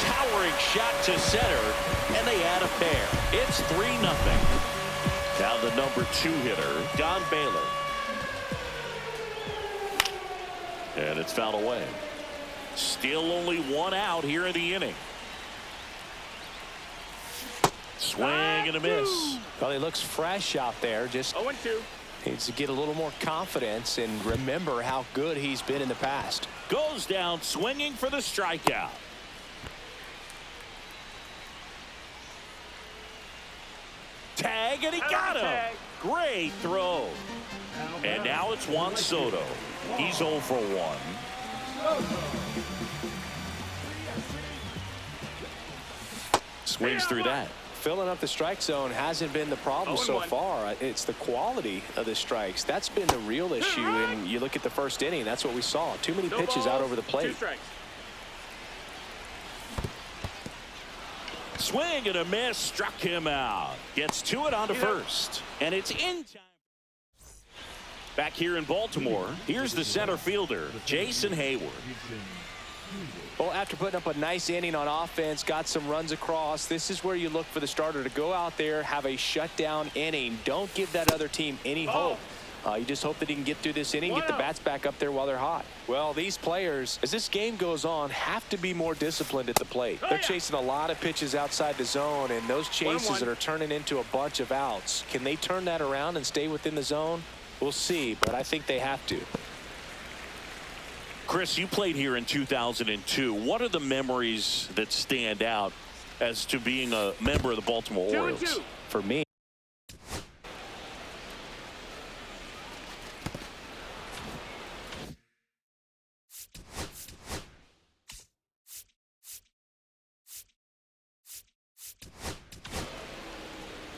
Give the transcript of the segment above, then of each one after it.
towering shot to center, and they add a pair. It's 3-0. Now the number 2 hitter, Don Baylor. And it's fouled away. Still only 1 out here in the inning. Swing and a miss. Well, he looks fresh out there. Just 0-2. needs to get a little more confidence and remember how good he's been in the past. Goes down swinging for the strikeout. Tag, and he got him. Great throw. And now it's Juan Soto. He's 0 for 1. Swings through that. Filling up the strike zone hasn't been the problem so far. It's the quality of the strikes. That's been the real issue. And you look at the first inning, that's what we saw. Too many pitches out over the plate. Swing and a miss, struck him out. Gets to it on to first. And it's in time. Back here in Baltimore, here's the center fielder, Jason Hayward. Well, after putting up a nice inning on offense, got some runs across, this is where you look for the starter to go out there, have a shutdown inning. Don't give that other team any hope. You just hope that he can get through this inning, get the bats back up there while they're hot. Well, these players, as this game goes on, have to be more disciplined at the plate. They're chasing a lot of pitches outside the zone, and those chases that are turning into a bunch of outs. Can they turn that around and stay within the zone? We'll see, but I think they have to. Chris, you played here in 2002. What are the memories that stand out as to being a member of the Baltimore Orioles? For me,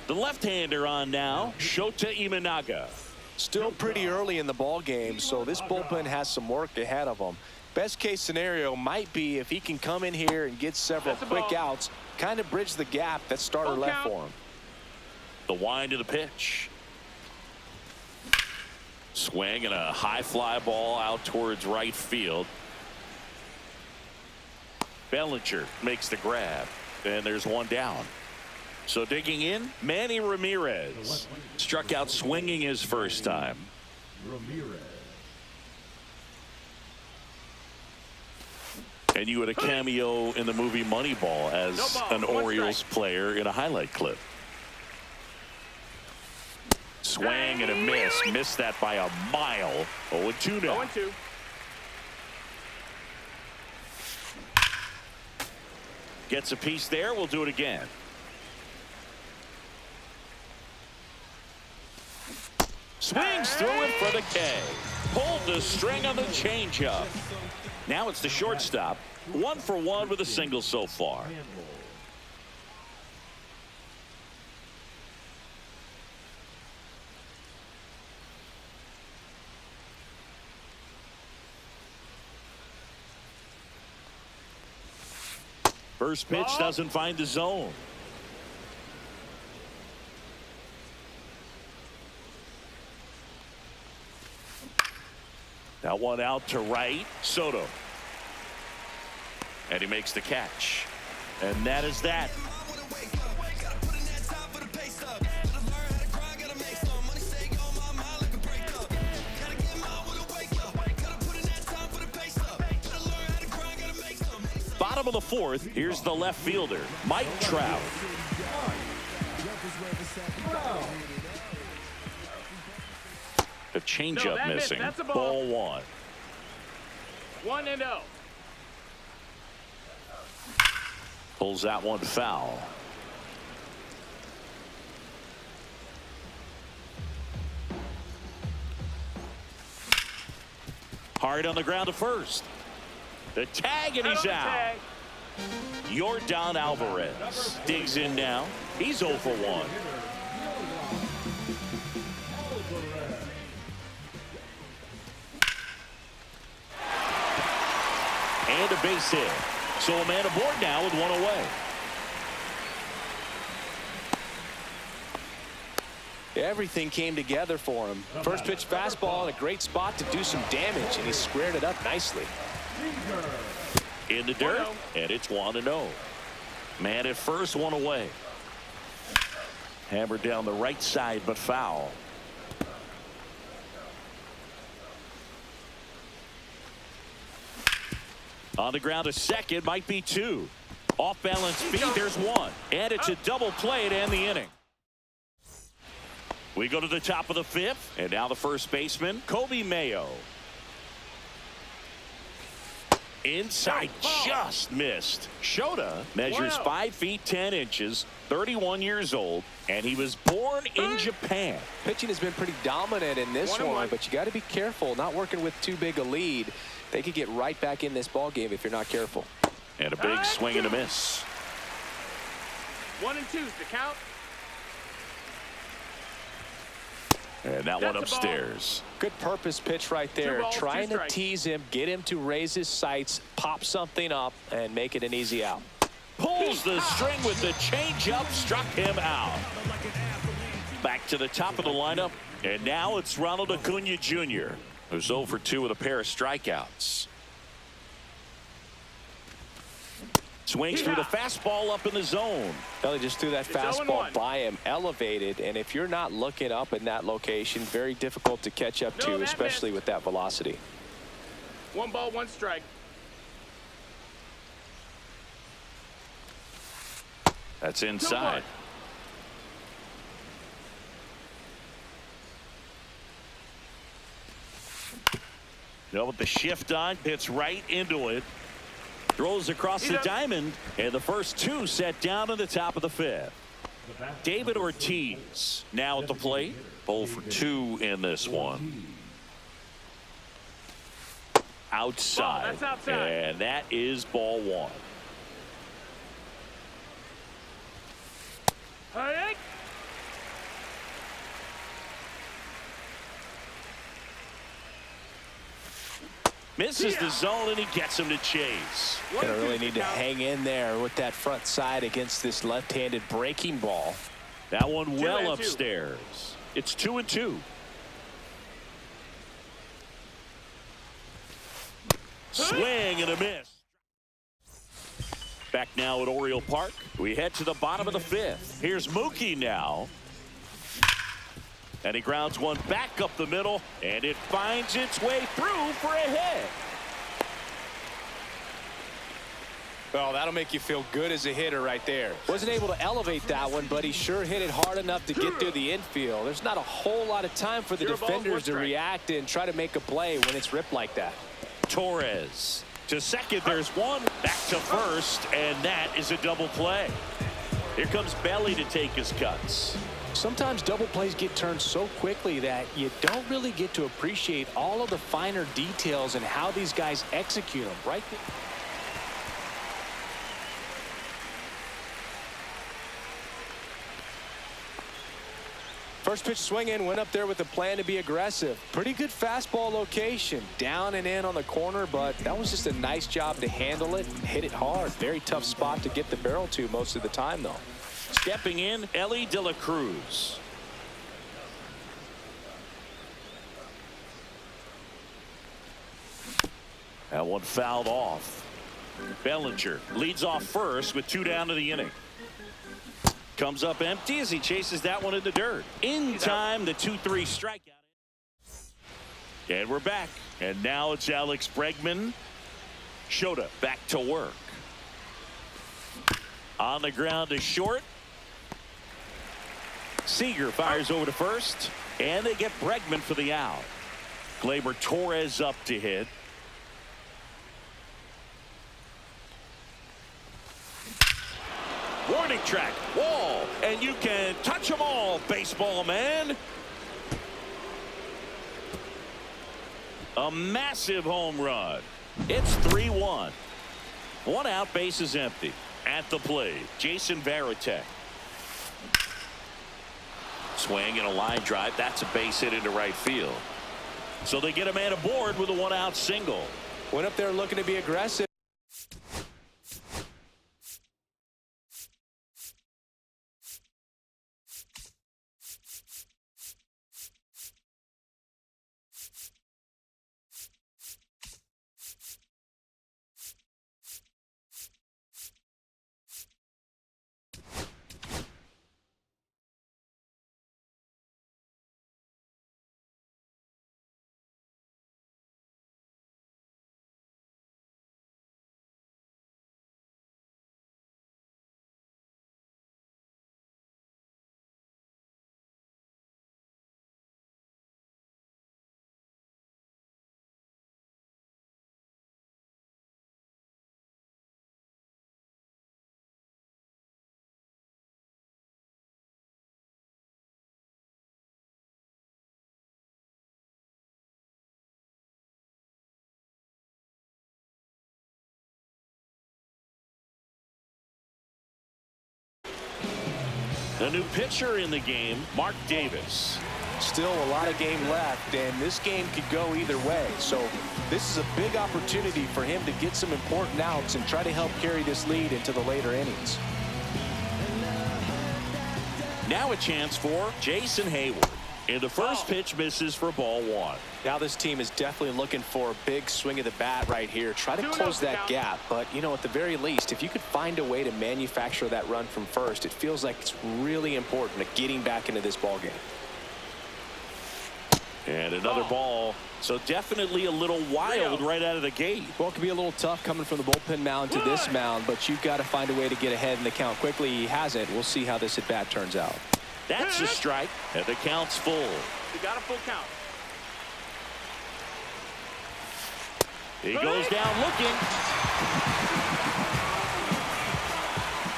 the left-hander on now, Shota Imanaga. still pretty early in the ball game, so this bullpen has some work ahead of them. Best case scenario might be if he can come in here and get several quick outs, kind of bridge the gap that starter left for him. The wind of the pitch. Swing and a high fly ball out towards right field. Bellinger makes the grab, and there's one down. So digging in, Manny Ramirez struck out swinging his first time. And you had a cameo in the movie Moneyball as an Orioles player in a highlight clip. Swing and a miss. Missed that by a mile. 0-2 now. 0-2. Gets a piece there. We'll do it again. Swings through it for the K. Pulled the string on the changeup. Now it's the shortstop. 1 for 1 with a single so far. First pitch doesn't find the zone. That one out to right. Soto. And he makes the catch. And that is that. Bottom of the fourth. Here's the left fielder, Mike Trout. The changeup missing. That's a ball. Ball 1. 1-0. Pulls that one foul. Hard on the ground to first. The tag, and he's out. Yordan Alvarez digs in now. He's 0 for 1. And a base hit. So a man aboard now with one away. Everything came together for him. First pitch fastball in a great spot to do some damage, and he squared it up nicely. in the dirt, and it's 1-0. Man at first, one away. Hammered down the right side, but foul. On the ground, a second, might be two. Off balance feet, there's one. And it's a double play to end the inning. We go to the top of the fifth, and now the first baseman, Kobe Mayo. Inside, just missed. Shota measures 5 feet 10 inches, 31 years old, and he was born in Japan. Pitching has been pretty dominant in this one, but you got to be careful. Not working with too big a lead. They could get right back in this ball game if you're not careful. And a big swing and a miss. 1 and 2's the count. And that one upstairs. Good purpose pitch right there. Trying to tease him, get him to raise his sights, pop something up, and make it an easy out. Pulls the string with the changeup, struck him out. Back to the top of the lineup, and now it's Ronald Acuna Jr., who's 0 for 2 with a pair of strikeouts. Swings through the fastball up in the zone. Belly just threw that fastball by him, elevated, and if you're not looking up in that location, very difficult to catch up to, especially with that velocity. 1 ball, 1 strike. That's inside. With the shift on, hits right into it. Throws across the diamond, and the first 2 set down in the top of the fifth. David Ortiz now at the plate. 0 for 2 in this one. Outside. And that is ball 1. Misses the zone, and he gets him to chase. Gonna really need to hang in there with that front side against this left-handed breaking ball. That one well upstairs. It's 2 and 2. Swing and a miss. Back now at Oriole Park. We head to the bottom of the fifth. Here's Mookie now. And he grounds one back up the middle, and it finds its way through for a hit. Well, that'll make you feel good as a hitter right there. Wasn't able to elevate that one, but he sure hit it hard enough to get through the infield. There's not a whole lot of time for the defenders to react and try to make a play when it's ripped like that. Torres to second. There's one. Back to first, and that is a double play. Here comes Belly to take his cuts. Sometimes double plays get turned so quickly that you don't really get to appreciate all of the finer details and how these guys execute them, right? First pitch swinging, went up there with a plan to be aggressive. Pretty good fastball location, down and in on the corner, but that was just a nice job to handle it and hit it hard. Very tough spot to get the barrel to most of the time, though. Stepping in, Ellie De La Cruz. That one fouled off. Bellinger leads off first with 2 down to the inning. Comes up empty as he chases that one in the dirt. In time, the 2-3 strikeout. And we're back. And now it's Alex Bregman. Shota back to work. On the ground to short. Seager fires over to first, and they get Bregman for the out. Gleyber Torres up to hit. Warning track, wall, and you can touch them all, baseball man. A massive home run. It's 3-1. 1 out, base is empty. At the plate, Jason Varitek. Swing and a line drive. That's a base hit into right field. So they get a man aboard with a 1-out single. Went up there looking to be aggressive. The new pitcher in the game, Mark Davis. Still a lot of game left, and this game could go either way. So this is a big opportunity for him to get some important outs and try to help carry this lead into the later innings. Now a chance for Jason Hayward. And the first pitch misses for ball one. Now this team is definitely looking for a big swing of the bat right here. Try to close that gap. But, you know, at the very least, if you could find a way to manufacture that run from first, it feels like it's really important to getting back into this ball game. And another ball. So definitely a little wild right out of the gate. Well, it can be a little tough coming from the bullpen mound to this mound, but you've got to find a way to get ahead in the count quickly. He hasn't. We'll see how this at bat turns out. That's a strike, and the count's full. You got a full count. He goes down looking.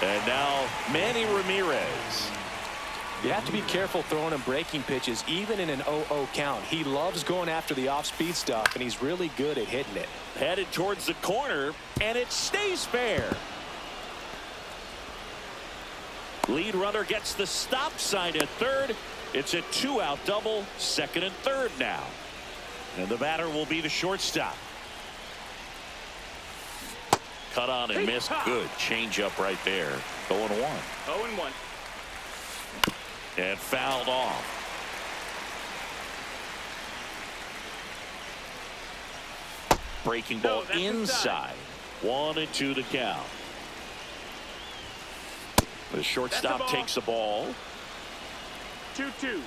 And now Manny Ramirez. You have to be careful throwing him breaking pitches, even in an 0-0 count. He loves going after the off-speed stuff, and he's really good at hitting it. Headed towards the corner, and it stays fair. Lead runner gets the stop sign at third. It's a 2-out double, second and third now. And the batter will be the shortstop. Cut on and missed. Good changeup right there. 0-1. 0-1. And fouled off. Breaking ball inside. 1-2 the count. The shortstop takes the ball. 2-2.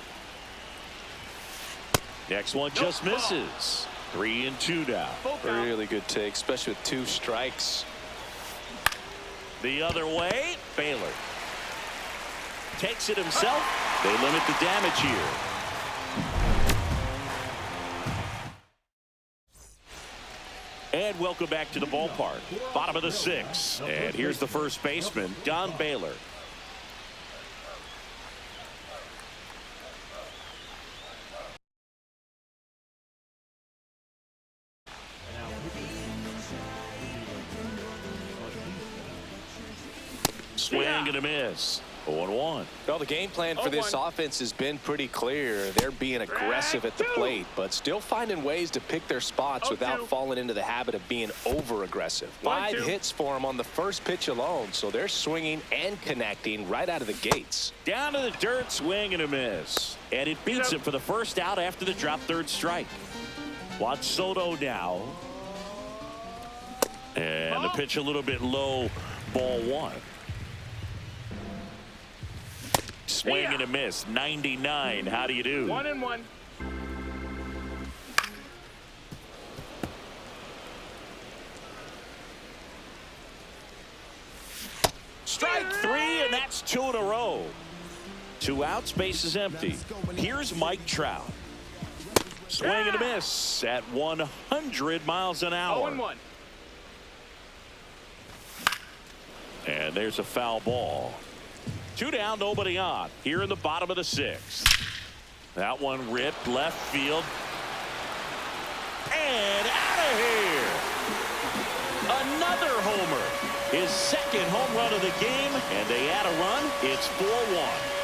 Next one just misses. 3-2 now. Really good take, especially with 2 strikes. The other way, Baylor takes it himself. They limit the damage here. And welcome back to the ballpark. Bottom of the 6th. And here's the first baseman, Don Baylor. Swing and a miss. 0-1. Well, the game plan for this offense has been pretty clear. They're being aggressive at the plate, but still finding ways to pick their spots without falling into the habit of being over-aggressive. 5 hits for them on the first pitch alone, so they're swinging and connecting right out of the gates. Down to the dirt, swing and a miss. And it beats him for the first out after the drop third strike. Watch Soto now. And the pitch a little bit low, ball 1. Swing and a miss. 99. How do you do? 1-1. Strike 3, and that's 2 in a row. 2 outs, base is empty. Here's Mike Trout. Swing and a miss at 100 miles an hour. 0-1. And there's a foul ball. 2 down, nobody on. Here in the bottom of the 6th. That one ripped left field. And out of here. Another homer. His second home run of the game. And they add a run. It's 4-1.